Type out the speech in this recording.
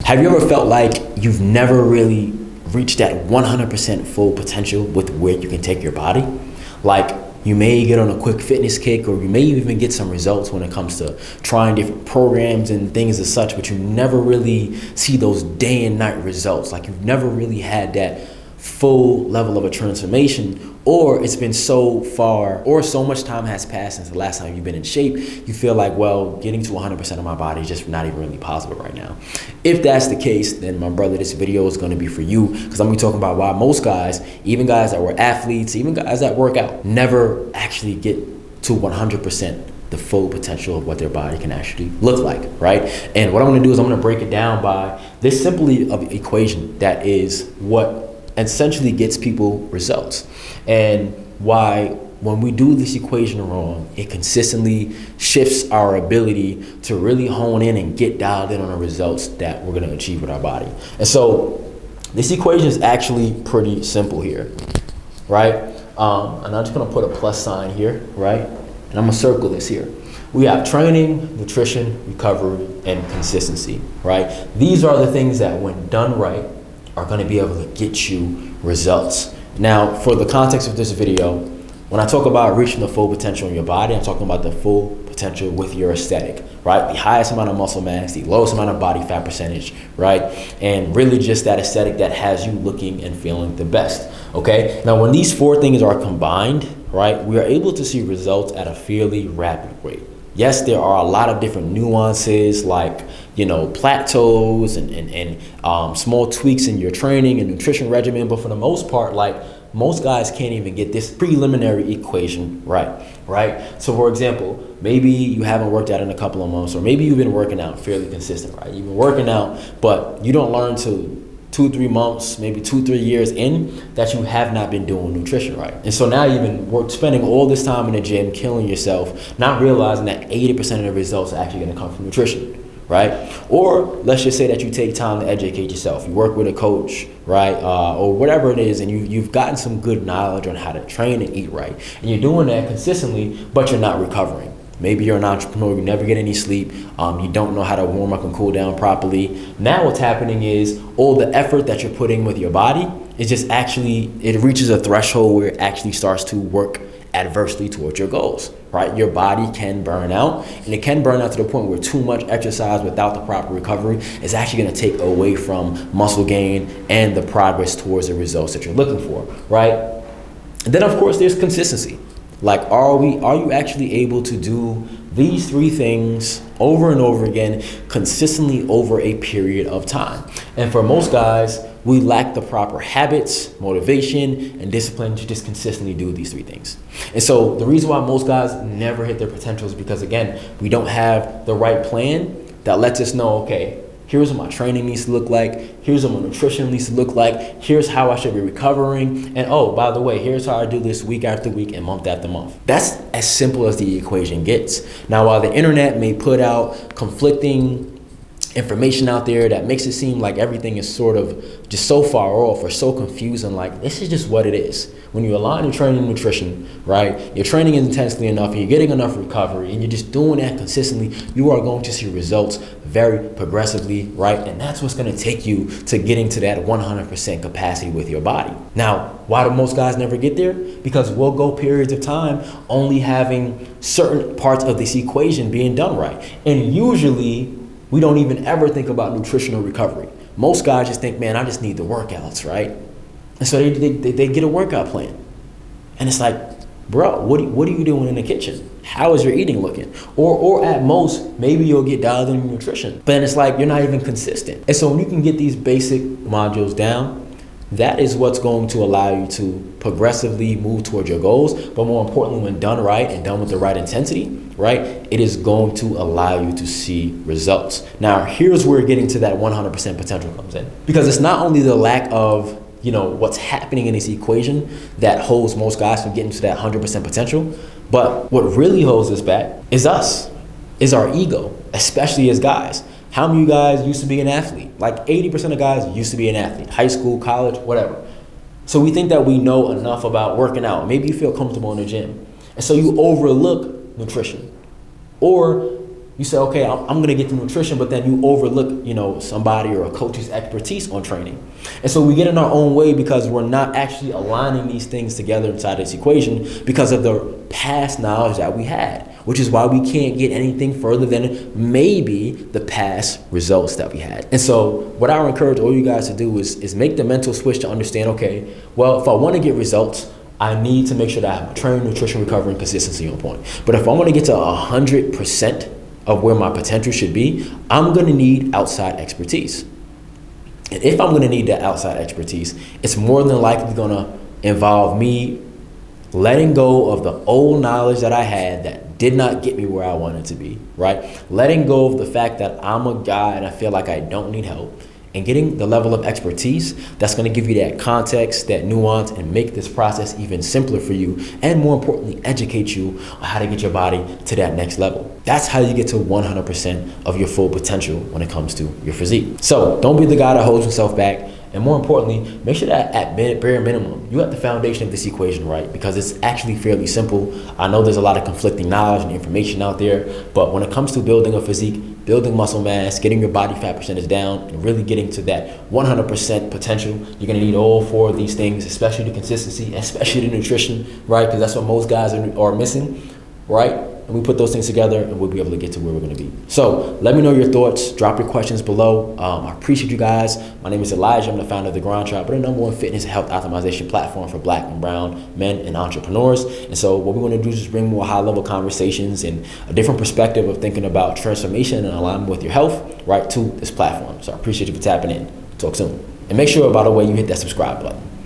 Have you ever felt like you've never really reached that 100% full potential with where you can take your body? Like, you may get on a quick fitness kick, or you may even get some results when it comes to trying different programs and things as such, but you never really see those day and night results. Like, you've never really had that full level of a transformation, or it's been so far, or so much time has passed since the last time you've been in shape, you feel like, well, getting to 100% of my body is just not even really possible right now. If that's the case, then my brother, this video is going to be for you, because I'm going to be talking about why most guys, even guys that were athletes, even guys that work out, never actually get to 100% the full potential of what their body can actually look like, right? And what I'm going to do is I'm going to break it down by this simply of equation that is what essentially gets people results, and why when we do this equation wrong, it consistently shifts our ability to really hone in and get dialed in on the results that we're going to achieve with our body. And so this equation is actually pretty simple here, right? And I'm just going to put a plus sign here, right? And I'm going to circle this here. We have training, nutrition, recovery, and consistency, right? These are the things that, when done right, are going to be able to get you results. Now, for the context of this video, when I talk about reaching the full potential in your body, I'm talking about the full potential with your aesthetic, right? The highest amount of muscle mass, the lowest amount of body fat percentage, right? And really just that aesthetic that has you looking and feeling the best, okay? Now, when these four things are combined, right, we are able to see results at a fairly rapid rate. Yes, there are a lot of different nuances, like, you know, plateaus and small tweaks in your training and nutrition regimen. But for the most part, like, most guys can't even get this preliminary equation right? So for example, maybe you haven't worked out in a couple of months, or maybe you've been working out fairly consistent, right? You've been working out, but you don't learn to 2-3 months, maybe 2-3 years in, that you have not been doing nutrition right. And so now you've been spending all this time in the gym, killing yourself, not realizing that 80% of the results are actually going to come from nutrition, right? Or let's just say that you take time to educate yourself. You work with a coach, right? Or whatever it is, and you've gotten some good knowledge on how to train and eat right. And you're doing that consistently, but you're not recovering. Maybe you're an entrepreneur, you never get any sleep, you don't know how to warm up and cool down properly. Now what's happening is all the effort that you're putting with your body is just actually, it reaches a threshold where it actually starts to work adversely towards your goals, right? Your body can burn out, and it can burn out to the point where too much exercise without the proper recovery is actually going to take away from muscle gain and the progress towards the results that you're looking for, right? And then of course there's consistency. Like, are you actually able to do these three things over and over again, consistently over a period of time? And for most guys, we lack the proper habits, motivation, and discipline to just consistently do these three things. And so the reason why most guys never hit their potential is because, again, we don't have the right plan that lets us know, okay, here's what my training needs to look like. Here's what my nutrition needs to look like. Here's how I should be recovering. And oh, by the way, here's how I do this week after week and month after month. That's as simple as the equation gets. Now, while the internet may put out conflicting information out there that makes it seem like everything is sort of just so far off or so confusing, like, this is just what it is. When you align your training and nutrition, right, you're training intensely enough, and you're getting enough recovery, and you're just doing that consistently, you are going to see results very progressively, right? And that's what's going to take you to getting to that 100% capacity with your body. Now, why do most guys never get there? Because we'll go periods of time only having certain parts of this equation being done right. And usually, we don't even ever think about nutritional recovery. Most guys just think, man, I just need the workouts, right? And so they get a workout plan. And it's like, bro, what are you doing in the kitchen? How is your eating looking? Or at most, maybe you'll get dialed in nutrition. But then it's like, you're not even consistent. And so when you can get these basic modules down, that is what's going to allow you to progressively move towards your goals. But more importantly, when done right and done with the right intensity, right, it is going to allow you to see results. Now, here's where getting to that 100% potential comes in. Because it's not only the lack of, you know, what's happening in this equation that holds most guys from getting to that 100% potential, but what really holds us back is us, is our ego, especially as guys. How many of you guys used to be an athlete? Like 80% of guys used to be an athlete, high school, college, whatever. So we think that we know enough about working out. Maybe you feel comfortable in the gym. And so you overlook nutrition. Or You say, okay, I'm gonna get the nutrition, but then you overlook, somebody or a coach's expertise on training. And so we get in our own way because we're not actually aligning these things together inside this equation because of the past knowledge that we had, which is why we can't get anything further than maybe the past results that we had. And so what I would encourage all you guys to do is make the mental switch to understand, okay, well, if I want to get results, I need to make sure that I have my training, nutrition, recovery, and consistency on point. But if I want to get to 100% of where my potential should be, I'm going to need outside expertise. And if I'm going to need that outside expertise, it's more than likely going to involve me letting go of the old knowledge that I had that did not get me where I wanted to be, right? Letting go of the fact that I'm a guy and I feel like I don't need help, and getting the level of expertise that's going to give you that context, that nuance, and make this process even simpler for you, and more importantly, educate you on how to get your body to that next level. That's how you get to 100% of your full potential when it comes to your physique. So don't be the guy that holds himself back. And more importantly, make sure that at bare minimum, you have the foundation of this equation right, because it's actually fairly simple. I know there's a lot of conflicting knowledge and information out there, but when it comes to building a physique, building muscle mass, getting your body fat percentage down, and really getting to that 100% potential, you're gonna need all four of these things, especially the consistency, especially the nutrition, right? Because that's what most guys are missing, right? And we put those things together and we'll be able to get to where we're going to be. So let me know your thoughts. Drop your questions below. I appreciate you guys. My name is Elijah. I'm the founder of the Grindtribe, but the #1 fitness and health optimization platform for Black and brown men and entrepreneurs. And so what we want to do is just bring more high-level conversations and a different perspective of thinking about transformation and alignment with your health, right, to this platform. So I appreciate you for tapping in. Talk soon. And make sure, by the way, you hit that subscribe button.